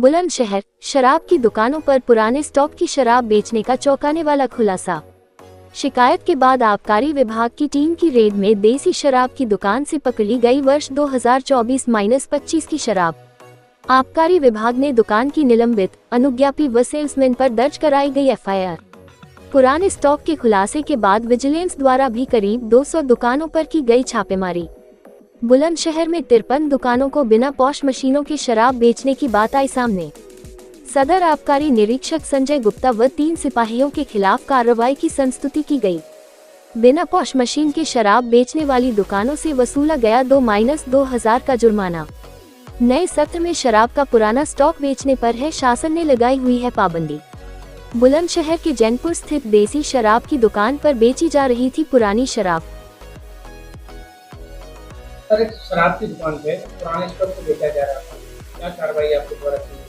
बुलंदशहर शराब की दुकानों पर पुराने स्टॉक की शराब बेचने का चौंकाने वाला खुलासा। शिकायत के बाद आबकारी विभाग की टीम की रेड में देसी शराब की दुकान से पकड़ी गई वर्ष 2024-25 की शराब। आबकारी विभाग ने दुकान की निलंबित, अनुज्ञापी व सेल्समैन पर दर्ज कराई गई एफआईआर। पुराने स्टॉक के खुलासे के बाद विजिलेंस द्वारा भी करीब 200 दुकानों पर की गई छापेमारी। बुलंदशहर में 53 दुकानों को बिना पॉश मशीनों की शराब बेचने की बात आई सामने। सदर आबकारी निरीक्षक संजय गुप्ता व 3 सिपाहियों के खिलाफ कार्रवाई की संस्तुति की गई। बिना पॉश मशीन की शराब बेचने वाली दुकानों से वसूला गया 2-2000 का जुर्माना। नए सत्र में शराब का पुराना स्टॉक बेचने पर है शासन ने लगाई हुई है पाबंदी। बुलंदशहर के जैनपुर स्थित देसी शराब की दुकान पर बेची जा रही थी पुरानी शराब। सर, एक शराब की दुकान पे पुराने स्टॉक को बेचा जा रहा था, क्या कार्रवाई आपके द्वारा की गई?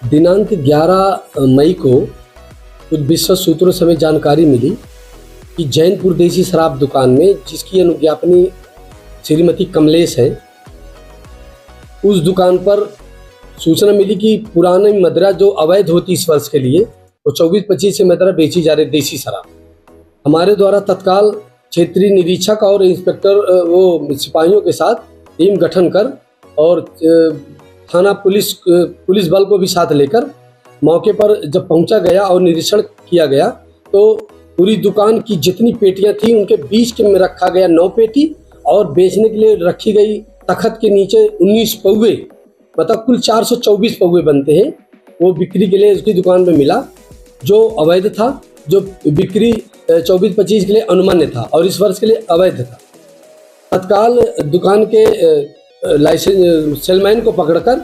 दिनांक 11 मई को कुछ विश्वस्त सूत्रों से हमें जानकारी मिली कि जैनपुर देसी शराब दुकान में, जिसकी अनुज्ञापनी श्रीमती कमलेश है, उस दुकान पर सूचना मिली कि पुरानी मदिरा जो अवैध होती इस वर्ष के लिए, वो 24-25 से मदिरा बेची जा रही देसी शराब। हमारे द्वारा तत्काल क्षेत्रीय निरीक्षक और इंस्पेक्टर वो सिपाहियों के साथ टीम गठन कर और थाना पुलिस बल को भी साथ लेकर मौके पर जब पहुंचा गया और निरीक्षण किया गया तो पूरी दुकान की जितनी पेटियां थी उनके बीच के में रखा गया 9 पेटी और बेचने के लिए रखी गई तख्त के नीचे 19 पौवे, मतलब कुल 424 पौवे बनते हैं, वो बिक्री के लिए उसकी दुकान में मिला, जो अवैध था, जो बिक्री 24-25 के लिए अनुमान्य था और इस वर्ष के लिए अवैध था। तत्काल दुकान के लाइसेंस सेलमैन को पकड़कर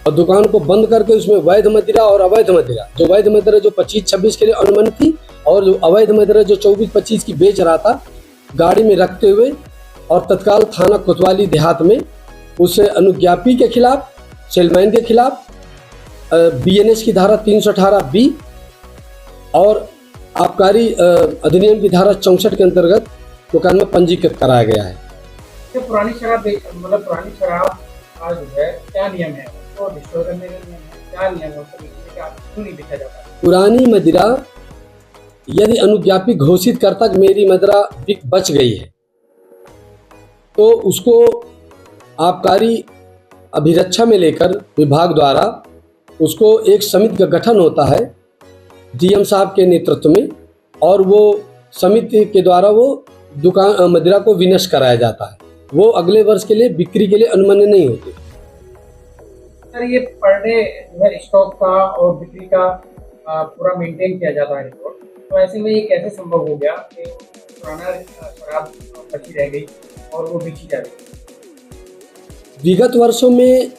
और दुकान को बंद करके उसमें वैध मदिरा और अवैध मदिरा, जो वैध मदिरा जो 25-26 के लिए अनुमानित थी और जो अवैध मदिरा जो 24-25 की बेच रहा था, गाड़ी में रखते हुए और तत्काल थाना कोतवाली देहात में उस अनुज्ञापी के खिलाफ, सेलमैन के खिलाफ बीएनएस की धारा 318B और आबकारी अधिनियम की धारा 64 के अंतर्गत दुकान में पंजीकृत कराया गया है। पुरानी शराब पुरानी शराब का जो है क्या नियम है, तो डिस्ट्रॉय करने का नियम है, क्या नियम है उसको क्यों नहीं बेचा जाता? पुरानी मदिरा यदि अनुज्ञापी घोषित करता कि मेरी मदिरा बच गई है तो उसको आबकारी अभिरक्षा में लेकर विभाग द्वारा उसको एक समिति का गठन होता है डीएम साहब के नेतृत्व में, और वो समिति के द्वारा वो दुकान मदिरा को विनष्ट कराया जाता है। वो अगले वर्ष के लिए बिक्री के लिए अनुमान्य नहीं होते। सर, ये पर डे जो है स्टॉक का और बिक्री का पूरा मेंटेन किया जाता है रिपोर्ट, तो ऐसे में ये कैसे संभव हो गया कि पुराना शराब बची रह गई और वो बेची जा रही? विगत वर्षों में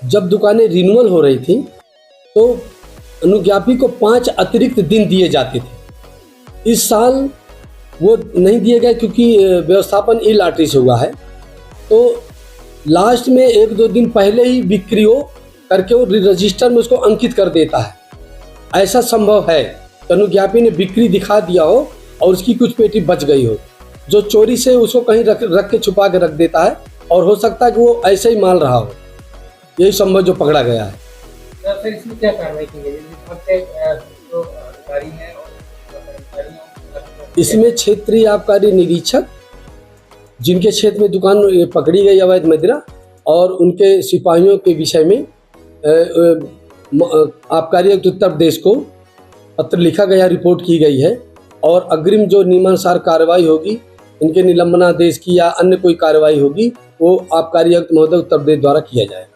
जब दुकानें रिन्यूअल हो रही थी तो अनुज्ञापी को 5 अतिरिक्त दिन दिए जाते थे। इस साल वो नहीं दिए गए क्योंकि व्यवस्थापन ई लॉटरी से हुआ है, तो लास्ट में 1-2 दिन पहले ही बिक्री हो करके वो रजिस्टर में उसको अंकित कर देता है। ऐसा संभव है अनुज्ञापी ने बिक्री दिखा दिया हो और उसकी कुछ पेटी बच गई हो, जो चोरी से उसको कहीं रख के छुपा के रख देता है, और हो सकता है कि वो ऐसे ही माल रहा हो। यही संभव जो पकड़ा गया है। सर, इसमें क्या कार्रवाई की गई? जो अधिकारी हैं और इसमें क्षेत्रीय आबकारी निरीक्षक, जिनके क्षेत्र में दुकान पकड़ी गई अवैध मदिरा, और उनके सिपाहियों के विषय में आबकारी आयुक्त उत्तर प्रदेश को पत्र लिखा गया, रिपोर्ट की गई है, और अग्रिम जो नियमानुसार कार्रवाई होगी, इनके निलंबनादेश की या अन्य कोई कार्रवाई होगी, वो आबकारी आयुक्त महोदय उत्तर प्रदेश द्वारा किया जाएगा।